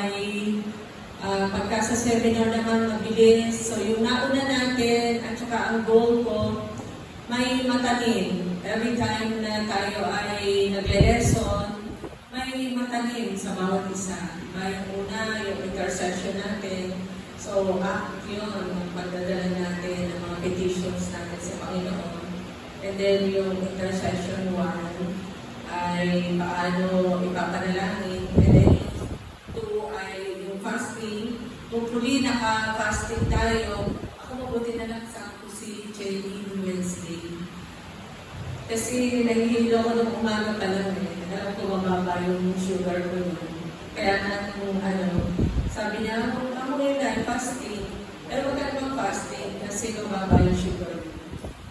ay pagka sa seminar naman mabilis. So yung nauna natin at saka ang goal ko, may matanim. Every time na tayo ay nagle-lesson, may matanim sa bawat isa. Diba? Yung una, yung intercession natin. So, yun, pagdadala natin ng mga petitions natin sa Panginoon. And then, yung intercession 1 ay paano ipapanalangin. And then, yung 2 ay yung fasting. Hopefully, naka-fasting tayo. Ako mabuti na lang sa ako si Jenny Wednesday. Kasi nahihilo ko ng umaga pa lang eh. Alam ko mababa yung sugar ko yun. Kaya sabi niya, ako ngayon dahil fasting. Pero wag ka naman fasting kasi mababa yung sugar.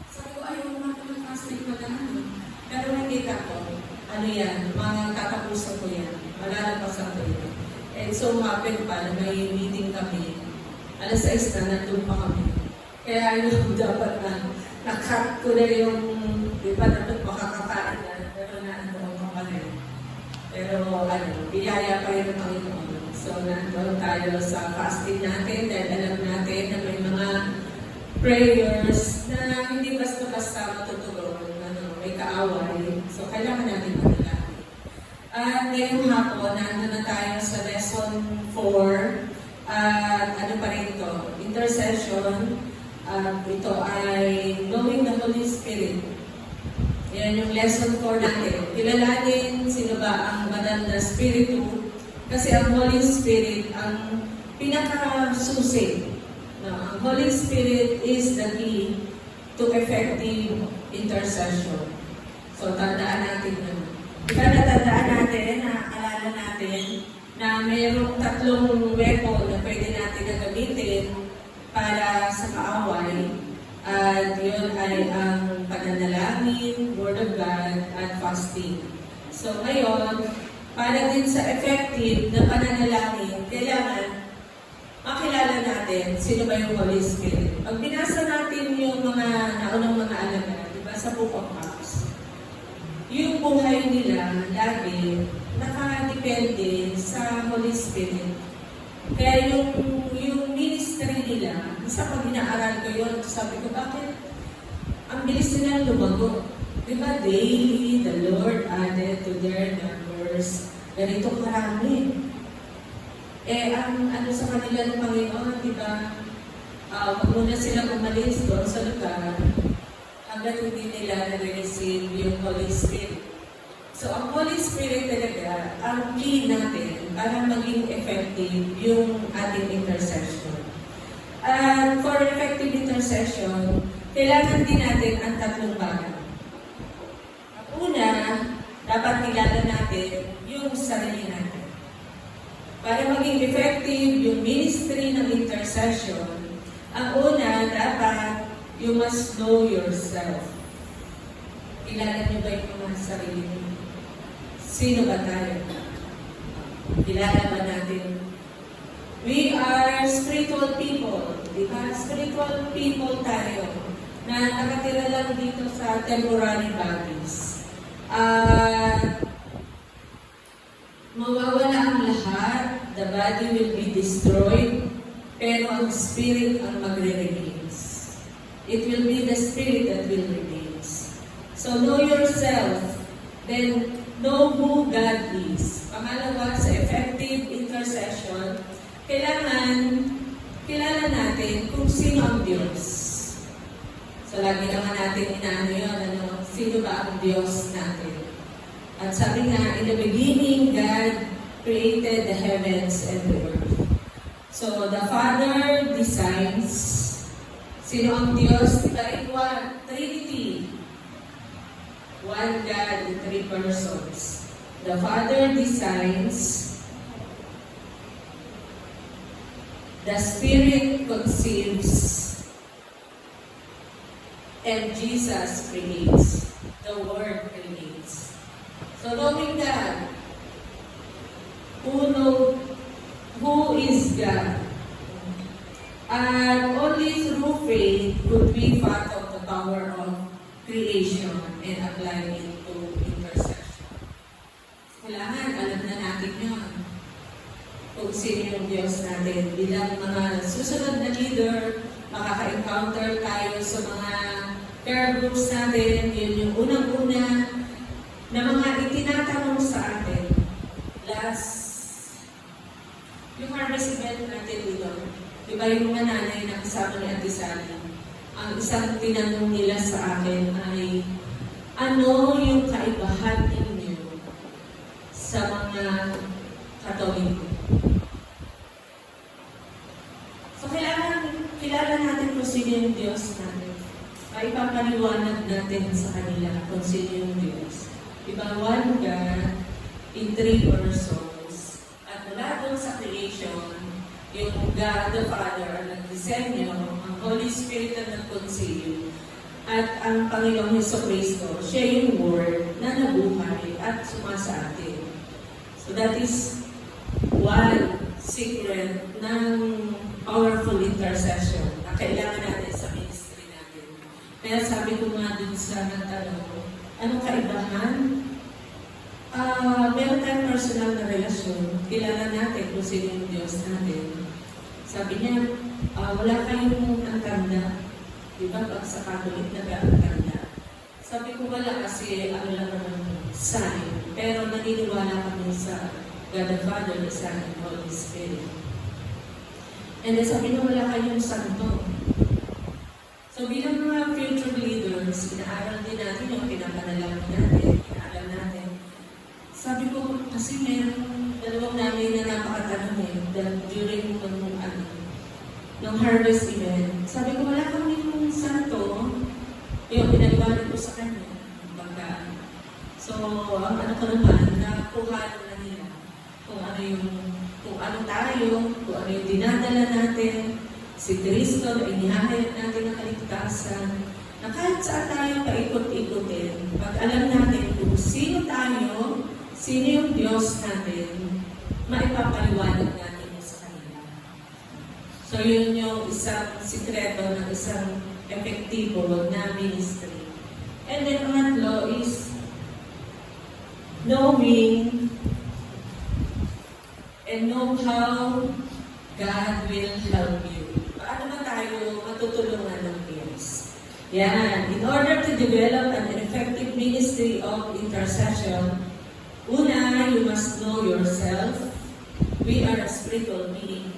Sabi ko, ayaw naman naman fasting pa naman. Pero nakita ko, mga katapusan ko yan. Malalapasan ko yan. And so happen pa na may meeting kami. Alas 6 na, nandun pa kami. Kaya yun, dapat na-cut ko na yung, di ba, dapat makakakain na, pero naandun ko pa rin. Pero, biyaya pa rin ng Panginoon. So, nandun tayo sa fasting natin dahil alam natin na may mga prayers na hindi basta-basta matutugon, may kaaway. So, kailangan natin manalangin. At ngayong hapon, nandun na tayo sa lesson 4. Ano pa rin ito? Intercession. Ito ay knowing the Holy Spirit. Yan yung lesson 4 natin. Kilalanin sino ba ang banal na Espiritu. Kasi ang Holy Spirit ang pinaka-susi. Ang Holy Spirit is the key to effective intercession. So, tandaan natin yun. Tandaan natin, alala natin, na mayroong 3 weapon na pwede natin na gamitin para sa kaaway. At yun ay ang pananalangin, Word of God, at fasting. So ngayon, para din sa effective na pananalangin, kailangan makilala natin sino ba yung Holy Spirit. Pag binasa natin yung mga naunang mga alaga, diba, sa Book of Acts, yung buhay nila lagi nakadepende sa Holy Spirit. Kaya yung ministry nila, isa pag inaaral ko yun, sabi ko, bakit ang bilis nila lumago? Diba, daily, the Lord added to their numbers, ganito karami. Ang sa kanila ng Panginoon, diba, wag muna sila umalis doon sa lugar, hanggang hindi nila na-receive yung Holy Spirit. So, ang Holy Spirit talaga, ang key natin para maging effective yung ating intercession. And for effective intercession, kailangan din natin ang 3 bagay. Ang una, dapat kilala natin yung sarili natin. Para maging effective yung ministry ng intercession, ang una, dapat you must know yourself. Kilala niyo ba yung mga sarili niyo? Sino ba tayo? Kilala ba natin? We are spiritual people. Diba? Spiritual people tayo na nakatira lang dito sa temporary bodies. Mawawala ang lahat. The body will be destroyed. Pero ang spirit ang magre-remains. It will be the spirit that will remains. So know yourself. Then know who God is. Pangalawa, sa effective intercession, kailangan kilala natin kung sino ang Diyos. So, lagi naman natin yun, sino ba ang Diyos natin? At sabi nga, in the beginning, God created the heavens and the earth. So, the Father designs, sino ang Diyos? Trinity. One God in 3 persons. The Father designs, the Spirit conceives, and Jesus creates. The Word creates. So knowing that, who is God, and only through faith could we fathom the power of creation and apply it to intercession. Kailangan, alam na natin yun. kung sino yung Diyos natin. Bilang mga susunod na leader, makaka-encounter tayo sa mga prayer groups natin. Yun yung unang-una na mga itinatanong sa atin. Yung harvest event natin dito, di ba yung mga nanay na kasama ni Ate Sally, ang isang tinanong nila sa akin ay, ano yung kaibahan ninyo sa mga Katoliko? So, kilala natin kung sino yung Diyos natin. Ipapaliwanag natin sa kanila kung sino yung Diyos. Diba, one God in three persons. At mula doon sa creation, yung God the Father ang nagdisenyo, ang Holy Spirit ang nagkonsilyo, at ang Panginoong Jesucristo, siya yung Word na nabuhay at sumasa atin. So that is one secret ng powerful intercession na kailangan natin sa ministry natin. Kaya sabi ko nga dun sa nagtanong, anong kaibahan? Meron tayong personal na relasyon. Kilala natin kung sino yung Diyos natin. Sabi niya, wala kayong antanda. Diba? Pag sa Catholic, nag-antanda. Sabi ko, wala kasi ano lang naman sign. Pero naniniwala kami sa God the Father, the Son, and Holy Spirit. And then sabi niya, wala kayong santo. So bilang mga future leaders, inaaral din natin yung pinapanalangin natin, inaaral natin. Sabi ko, kasi meron dalawang namin na napakatanong during nung harvest event. Sabi ko, wala kami yung santo, yung pinaliwanag ko sa kanya. So, ang ano ko naman, nakuha na nila kung ano tayo, kung ano yung dinadala natin, si Kristo na inihahayag natin ng kaligtasan, na kahit saan tayo paikot-ikotin, pag alam natin kung sino tayo, sino yung Diyos natin, maipapaliwanag natin sa kanila. So yun yung isang sikreto ng isang epektibo na ministry. And then pangatlo is knowing and know how God will help you. Paano ba tayo matutulungan ng Diyos? Yan. In order to develop an effective ministry of intercession, una, you must know yourself. We are a spiritual being.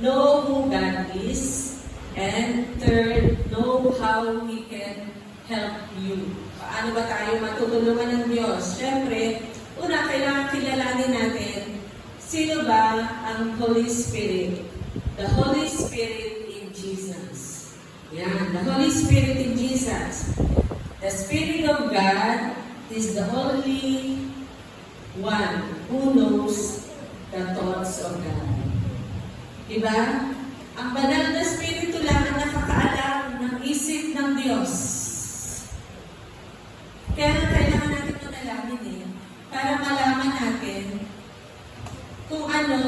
Know who God is. And third, know how He can help you. Paano ba tayo matutulungan ng Diyos? Siyempre, una, kailangan kilalanin natin sino ba ang Holy Spirit. The Holy Spirit in Jesus. Yan, the Holy Spirit in Jesus. The Spirit of God is the only one who knows the thoughts of God. Diba? Ang banal na Espiritu lang ang nakakaalam ng isip ng Diyos. Kaya kailangan natin manalangin para malaman natin kung ano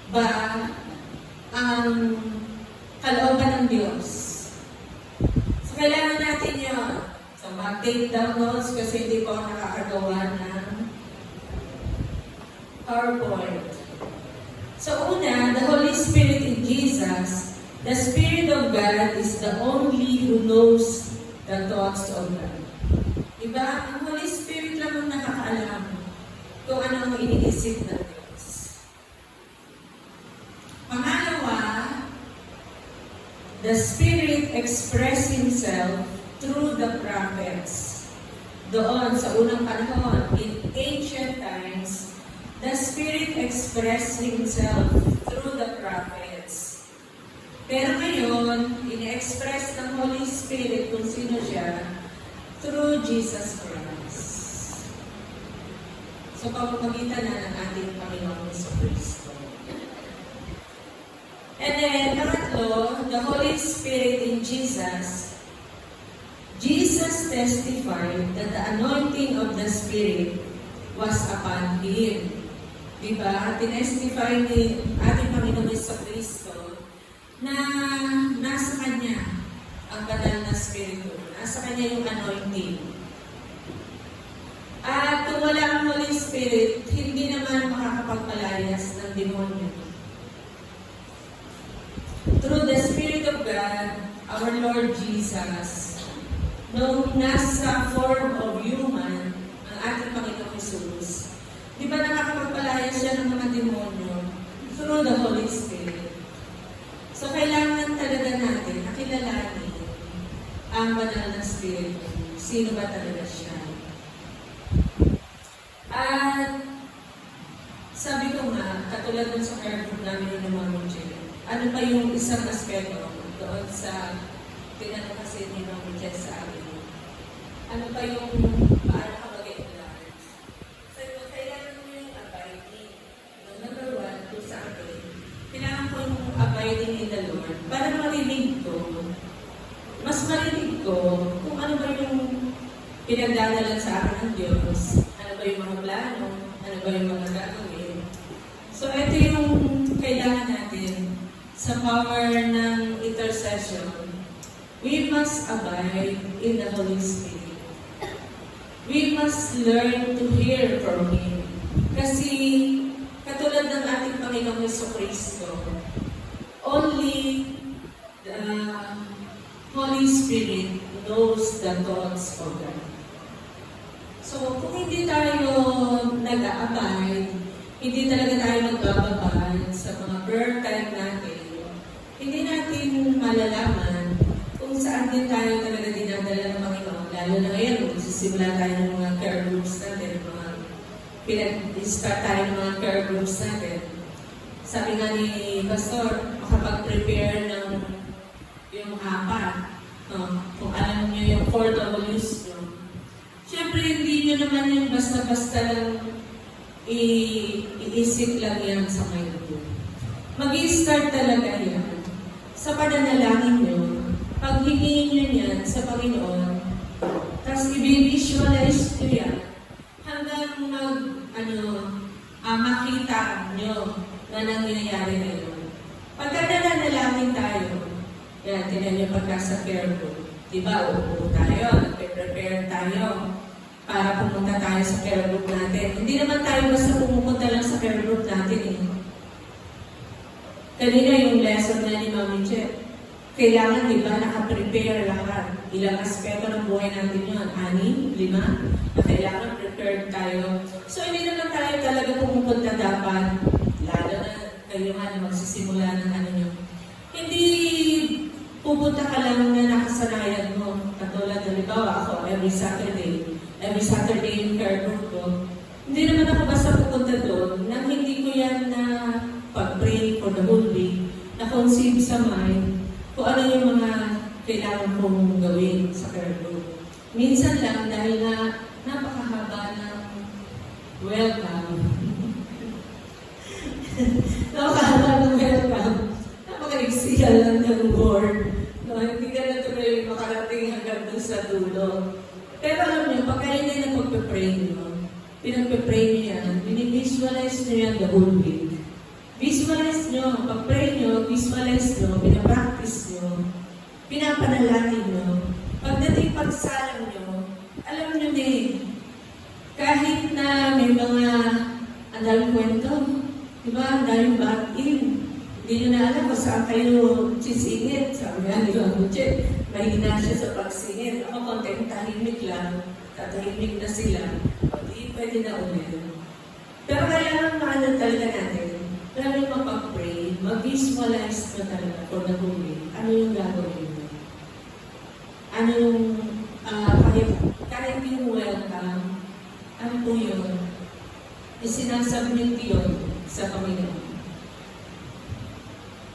ba ang kalooban ng Diyos. So, kailangan natin yun. So, mag-take down notes kasi hindi po ako nakakagawa ng PowerPoint. So, una, the Holy Spirit in Jesus, the Spirit of God is the only who knows the thoughts of God. Diba? Ang Holy Spirit lang ang nakakaalam kung ano ang iniisip ng Diyos. Pangalawa, the Spirit expressed Himself through the prophets. Doon, sa unang panahon, in ancient times, the Spirit expressed Himself through the prophets. Pero ngayon, in-express ng Holy Spirit kung sino siya through Jesus Christ. So, pamamagitan na ng ating Panginoong Jesucristo. And then, pangatlo, the Holy Spirit in Jesus. Jesus testified that the anointing of the Spirit was upon Him. Diba? Tinestify ni ating Panginoong Jesucristo na nasa Kanya ang banal na Espiritu. Nasa Kanya yung anointing. At kung wala ang Holy Spirit, hindi naman makakapagpalayas ng ng demonyo. Through the Spirit of God, our Lord Jesus, nung nasa form of human, ang ating Panginoong Jesus, di ba nakakapagpalaya siya ng mga demonyo through the Holy Spirit? So, kailangan talaga natin nakilalanin ang banal na Spirit. Sino ba talaga siya? At sabi ko nga, katulad dun sa care group namin ng mga Michelle, ano pa yung isang aspeto doon sa tinanong kasi ni Ma'am Michelle sa amin? Ano pa yung paano ka mag-enlarge? So, kailangan mo yung abiding. Number one, to sa akin, kailangan ko yung abiding in the Lord para marinig ko, mas marinig ko kung ano ba yung pinagdadalan sa akin ng Diyos, ano ba yung mga plano, ano ba yung mga gagawin. So, ito yung kailangan natin sa power ng intercession. We must abide in the Holy Spirit. We must learn to hear from Him. Kasi, katulad ng ating Panginoong Jesucristo, only the Holy Spirit knows the thoughts of God. So, kung hindi tayo nag-a-abide, hindi talaga tayo magbababad sa mga prayer time natin, hindi natin malalaman kung saan din tayo talaga dinadala ng Panginoon. Lalo na ngayon, magsisimula tayo ng mga care groups natin, mga pinag-start tayo ng mga care groups natin. Sabi nga ni Pastor, makapag-prepare ng yung apat, kung alam niyo yung 4 W's nyo. Siyempre, hindi nyo naman yung basta-basta lang iisip lang yan sa ngayon. Mag-i-start talaga yan sa pananalangin nyo. Paghingin nyo yan sa Panginoon, tapos i-visualize nyo yan hanggang makita nyo na nangyayari ngayon. Pagka nananalangin tayo, yan, tinan nyo pagka sa care group. Diba, uupo tayo, nagpe-prepare tayo para pumunta tayo sa care group natin. Hindi naman tayo basta pumupunta lang sa care group natin eh. Kanina yung lesson na ni Ma'am Michelle, kailangan di ba naka-prepare lahat. Ilang aspeto ng buhay natin yun, 6, 5, na kailangan prepared tayo. So hindi naman tayo talaga pumupunta dapat, lalo na kayo nga na magsisimula ng ano nyo. Hindi pupunta ka lang na nakasanayan mo. Katulad, halimbawa ako, every Saturday yung care group ko. Hindi naman ako basta pupunta doon nang hindi ko yan na pag-pray for the whole week, na-conceive sa mind kung ano yung mga kailangan kong gawin sa care group. Minsan lang dahil na napakahaba ng welcome. Napakahaba ng welcome. Napaka-exigal lang ng word. No, hindi ka na tuloy makarating hanggang doon sa dulo. Pero alam niyo, pagka hindi na pagpe-pray niyo, pinagpe-pray niyo yan, binivisualize niyo yan the whole week. Visualize nyo, pag-pray nyo, visualize nyo, pinapractice nyo, pinapanalangin nyo. Pagdating pagsalang nyo, alam nyo din, kahit na may mga ang daming kwento, diba, ang daming back-in, hindi nyo na alam kung saan kayo sisingit. Sabi nga ni Ma'am Michelle, mahina siya sa pagsingit. Ako konting tahimik lang, tatahimik na sila, hindi pwede na ulit. Pero kailangan maano talaga natin, lalo mapag-pray, mag-visualize na talaga for the whole week. Ano yung gagawin mo? Ano yung, kahit yung welcome, ano po yun? Isinasubmit yun sa Panginoon.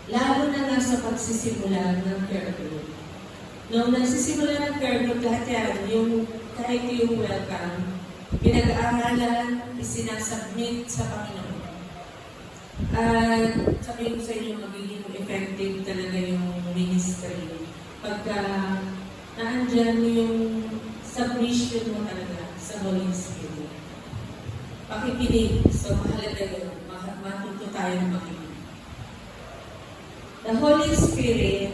Lalo na nasa pagsisimula ng care group. Nung nagsisimula ng care group, lahat yan, yung, kahit yung welcome, pinag-aaralan, isinasubmit sa Panginoon. At sabihin ko sa inyo, magiging effective talaga yung ministry. Pagka naandyan yung submission mo talaga sa Holy Spirit. Pakikinig. So, mahalaga yun. Matuto tayo na makinig. The Holy Spirit,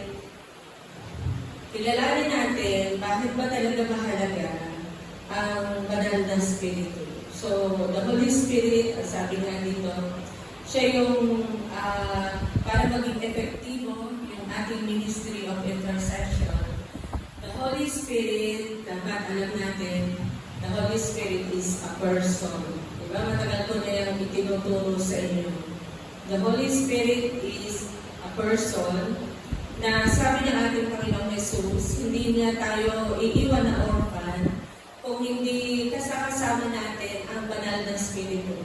kilalanin natin bakit ba talaga mahalaga ang banal na Spirito. So, the Holy Spirit, sabi nga dito, siya yung para maging epektibo yung ating ministry of intercession. The Holy Spirit, dapat alam natin, the Holy Spirit is a person. Diba? Matagal ko na yung itinuturo sa inyo. The Holy Spirit is a person na sabi ng ating Panginoong Jesus, hindi niya tayo iiwan na orphan kung hindi kasama natin ang banal na Espiritu.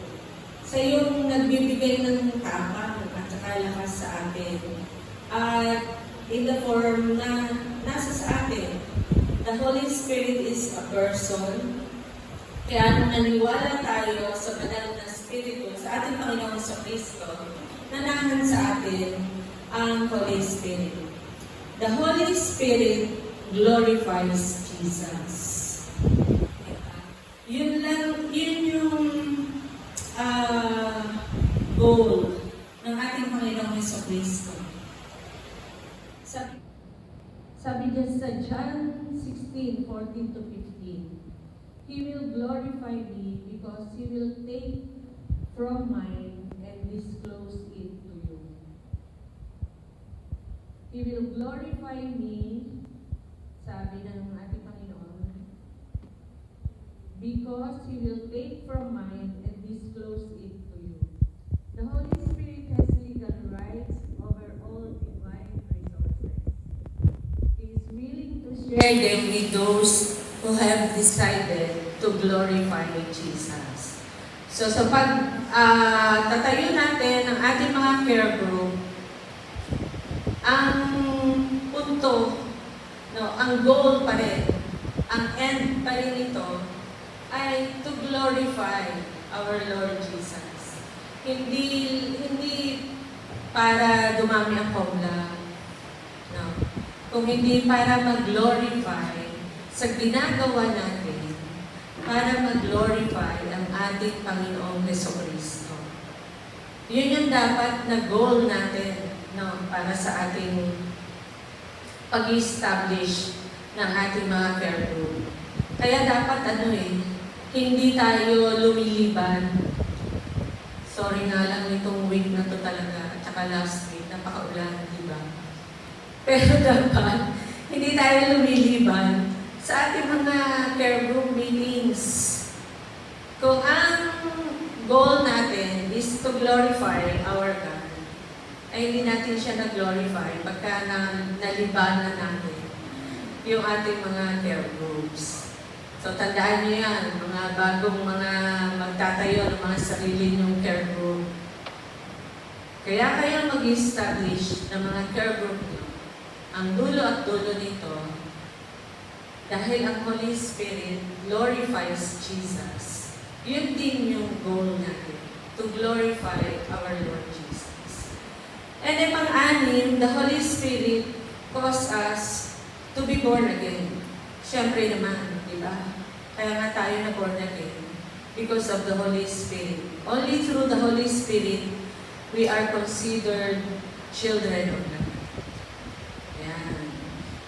Sa yung nagbibigay ng tapang at saka lakas sa atin. At in the form na nasa sa atin. The Holy Spirit is a person. Kaya nung naniwala tayo sa banal na Espiritu, sa ating Panginoong Kristo, nanahan sa atin ang Holy Spirit. The Holy Spirit glorifies Jesus. Yun yung goal ng ating Panginoong Kristo. Sabi niya sa John 16:14 to 15, He will glorify me because He will take from mine and disclose it to you. He will glorify me, sabi ng ating Panginoon, because He will take from mine and disclose it to you. The Holy Spirit has legal rights over all divine resources. He is willing to share them with those who have decided to glorify Jesus. So sa tatayo natin ang ating mga care group, ang punto, ang goal pa rin, ang end pa rin nito, ay to glorify our Lord Jesus. Hindi para dumami ang pobla. No. Kung hindi para mag-glorify sa ginagawa natin, para mag-glorify ang ating Panginoong Jesucristo. Yun yung dapat na goal natin, no, para sa ating pag-establish ng ating mga care group. Kaya dapat hindi tayo lumiliban. Sorry nga lang itong week na to talaga, at saka last week, napaka-ulan, di ba? Pero dapat, hindi tayo lumiliban sa ating mga care group meetings. Kung ang goal natin is to glorify our God, ay hindi natin siya na-glorify pagka nalibanan natin yung ating mga care groups. So, tandaan niyo yan, mga bagong mga magtatayo ng mga sarili niyong care group. Kaya kayo mag-establish ng mga care group niyo. Ang dulo at dulo nito, dahil ang Holy Spirit glorifies Jesus. Yun din yung goal natin, to glorify our Lord Jesus. And then pang-anim, the Holy Spirit causes us to be born again. Siyempre naman, di ba? Kaya nga tayo na born again because of the Holy Spirit. Only through the Holy Spirit we are considered children of God. Yan.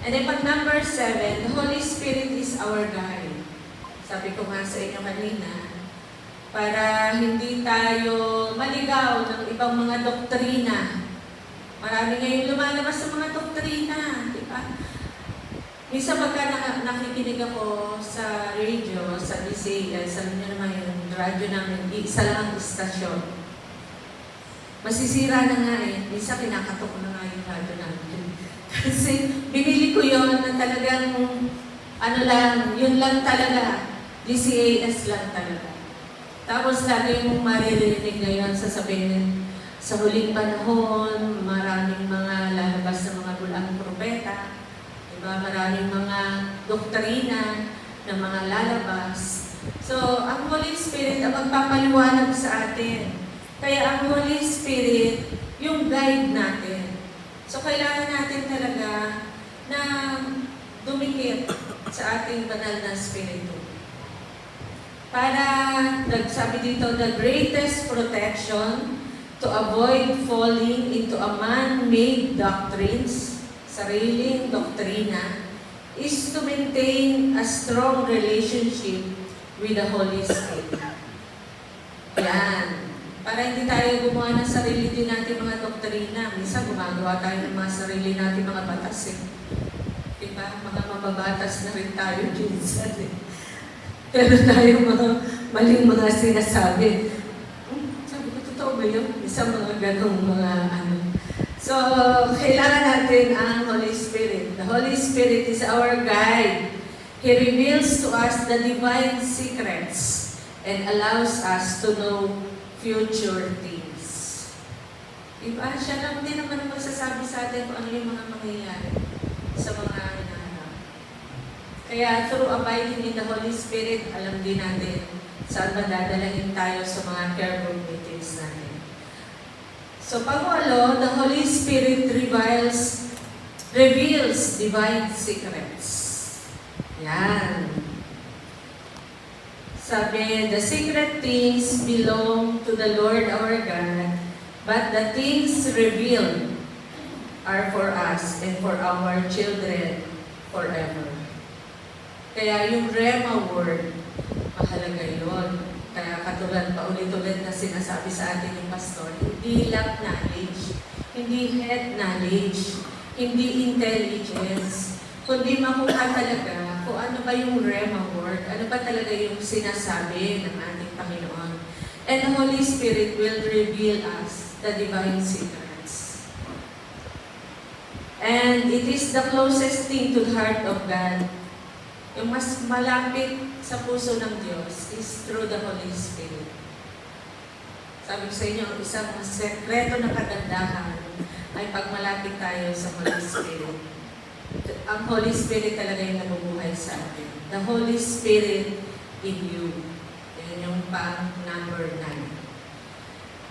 And then pag number 7, the Holy Spirit is our guide. Sabi ko nga sa inyo kanina, para hindi tayo maligaw ng ibang mga doktrina. Marami ngayon lumalabas sa mga doktrina, di ba? Minsan pagka nakikinig ako sa radio, sa DCS, alam niyo naman yung radyo namin, isa lang ang istasyon. Masisira na nga minsan kinakatok ko na nga yung radyo namin. Kasi binili ko yun na talagang, yun lang talaga, DCAS lang talaga. Tapos lagi mong maririnig ngayon, sasabihin, sa huling panahon, maraming mga lalabas na mga bulang propeta, diba? Maraming mga doktrina na mga lalabas. So, ang Holy Spirit ang magpapaliwanag sa atin. Kaya ang Holy Spirit, yung guide natin. So, kailangan natin talaga na dumikit sa ating banal na Espiritu. Para, sabi dito, the greatest protection to avoid falling into a man-made doctrines, sariling doktrina, is to maintain a strong relationship with the Holy Spirit. Yan. Para hindi tayo gumawa ng sarili din natin mga doktrina. Minsan gumagawa tayo ng mga sarili natin mga batas eh. Diba? Mga mababatas na rin tayo minsan eh. Pero tayo mga maling mga sinasabi. Sabi ko, totoo ba yun? Isang mga ganong mga ano. So, kailangan natin ang Holy Spirit. The Holy Spirit is our guide. He reveals to us the divine secrets and allows us to know future things. Diba? Siya lang din naman ang magsasabi sa atin kung ano yung mga mangyayari sa mga hinaharap. Kaya through abiding in the Holy Spirit, alam din natin saan ba dadalhin tayo sa mga care group meetings natin. So, pangwalo, the Holy Spirit reveals divine secrets. Yan. Sabi, the secret things belong to the Lord our God, but the things revealed are for us and for our children forever. Kaya yung Rhema word, mahalaga yun. Kaya katulad paulit-ulit na sinasabi sa atin yung pastor, hindi lang knowledge, hindi head knowledge, hindi intelligence, kundi makuha talaga kung ano ba yung Rhema word, ano ba talaga yung sinasabi ng ating Panginoon. And the Holy Spirit will reveal us the divine secrets. And it is the closest thing to the heart of God. Yung mas malapit sa puso ng Diyos is through the Holy Spirit. Sabi ko sa inyo, ang isang sekreto ng kagandahan ay pag malapit tayo sa Holy Spirit. Ang Holy Spirit talaga yung nabubuhay sa atin. The Holy Spirit in you. Yan yung pang number 9.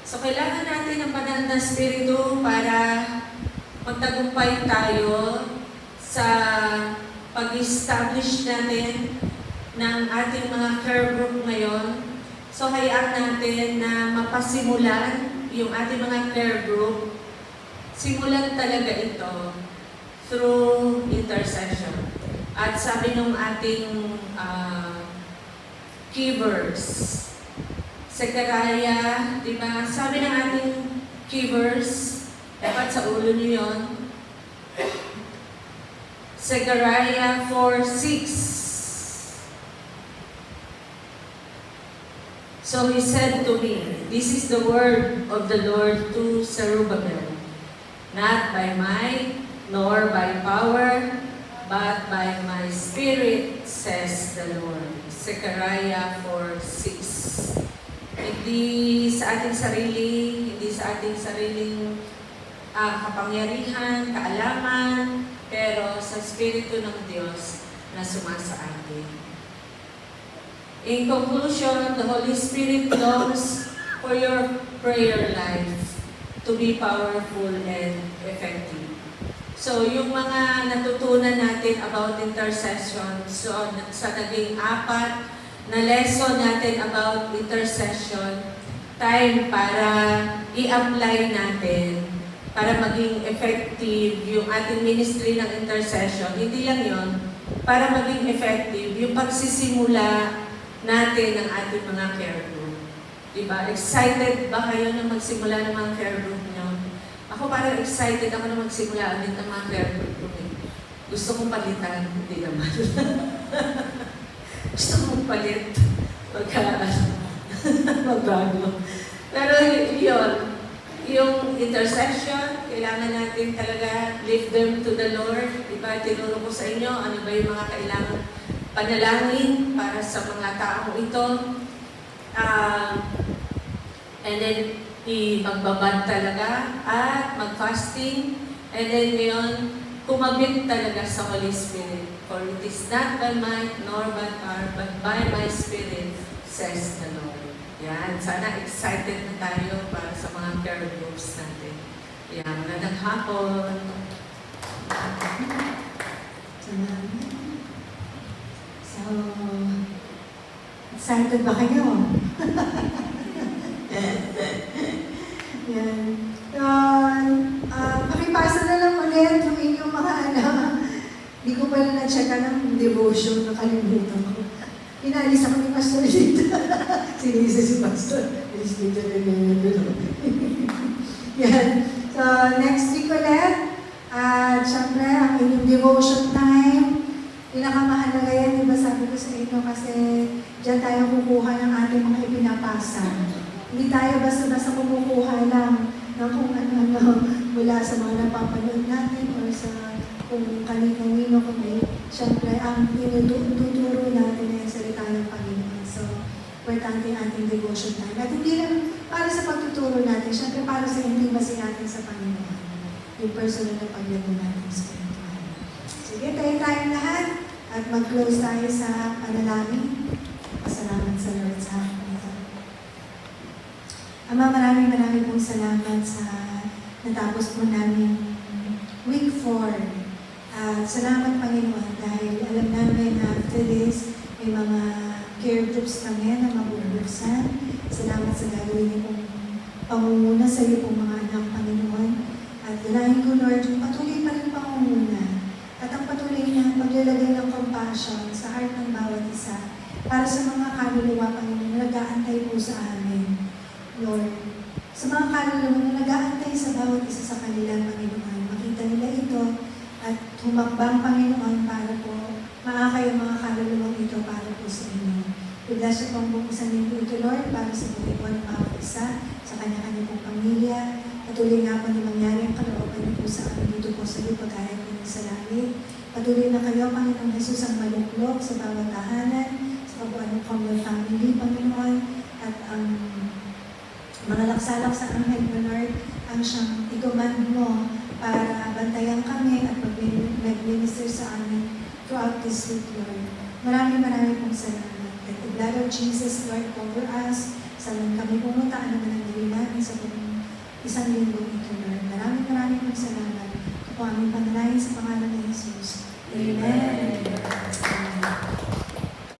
So, kailangan natin ng banal na Espiritu para magtagumpay tayo sa pag-establish natin ng ating mga care group ngayon. So, hayaan natin na mapasimulan yung ating mga care group. Simulan talaga ito through intercession. At sabi nung ating key verse, Zechariah, di ba? Sabi ng ating key verse, dapat sa ulo niyo yun, Zechariah 4:6. So he said to me, this is the word of the Lord to Zerubbabel, not by might, nor by power, but by my Spirit, says the Lord. Zechariah 4:6. Hindi sa ating sarili, hindi sa ating sariling kapangyarihan, kaalaman, pero sa Espiritu ng Diyos na sumasa atin. In conclusion, the Holy Spirit longs for your prayer life to be powerful and effective. So, yung mga natutunan natin about intercession, so sa naging 4 na lesson natin about intercession, time para i-apply natin para maging effective yung ating ministry ng intercession. Hindi lang yon, para maging effective yung pagsisimula natin ng ating mga care group. Diba? Excited ba kayo na magsimula ng mga care group nyo? Ako parang excited ako na magsimula ulit ng mga care group ko. Gusto kong palitan, hindi naman. Gusto kong palit. Magbago. Pero yun, yung intercession, kailangan natin talaga lift them to the Lord. Diba, tinuro ko sa inyo, ano ba yung mga kailangan panalangin para sa mga taong ito. And then, magbabad talaga at mag-fasting. And then ngayon, kumabit talaga sa Holy Spirit. For it is not by might nor by power, but by my Spirit, says the Lord. Yan. Sana excited na tayo para sa mga care groups natin. Yan. Magandang hapon. So, excited ba kayo? Yan. Pakipasa na lang ulit yung inyong mga hindi ko pala na-checka ng devotion na kalimutan ko. Inalis ako ni Pastor dito. Sinisa si Pastor. Please, dito na Yan. So, next week ulit. At syempre, ang inyong devotion time. Pinakamahalaga yan, diba sabi ko sa inyo kasi dyan tayo kukuha ng ating mga ipinapasa. Hindi tayo basta-basta kumukuha lang ng kung ano-ano mula sa mga napapanood natin or sa kung kanino kundi syempre ang tinuturo natin ay salita ng Panginoon. So, importante ang ating devotion time. At hindi lang para sa pagtuturo natin, syempre para sa intimacy natin sa Panginoon. Yung personal na paglago natin sa Panginoon. Sige, tayong lahat at mag-close tayo sa panalangin. Salamat sa Lord sa akin. Ama, maraming pong salamat sa natapos po namin week 4. Salamat Panginoon dahil alam namin na after this, may mga care groups kami na mabubuksan. Salamat sa gagawin niyo pong pangunguna sa iyo pong mga anak, Panginoon. At dalahin ko, Lord, yung patuloy pa rin pangunguna at ang patuloy na maglalagay ng compassion sa heart ng bawat isa para sa mga kaluluwa, Panginoon, na nag-aantay po sa amin. Lord, sa mga kaluluwa na nag-aantay sa bawat isa sa kanila, Panginoon, makita nila ito at humakbang, Panginoon, para po maakay ang mga kaluluwang ito para po sa inyo. Bless you pong buksan ninyo ito, Lord, para sa buhay po ng bawat isa, sa kanya-kanya pong pamilya. Patuloy nga po na mangyari ang kalooban niyo po sa amin dito po sa iyo, pagkaya po sa langit. Patuloy na kayo, Panginoong Jesus, ang maluklok sa bawat tahanan, sa kabuuan ng common family, Panginoon, at ang mga laksalak sa anghel mo, Lord, ang siyang i-command mo para bantayan kami at mag-minister sa amin throughout this week, Lord. Maraming pong salamat. Let the blood of Jesus, Lord, cover us. Saan kami pumunta, ano man ang gawin namin sa isang linggo ito, Lord. Maraming pong salamat. Ito po aming panalangin sa pangalan ni Jesus. Amen.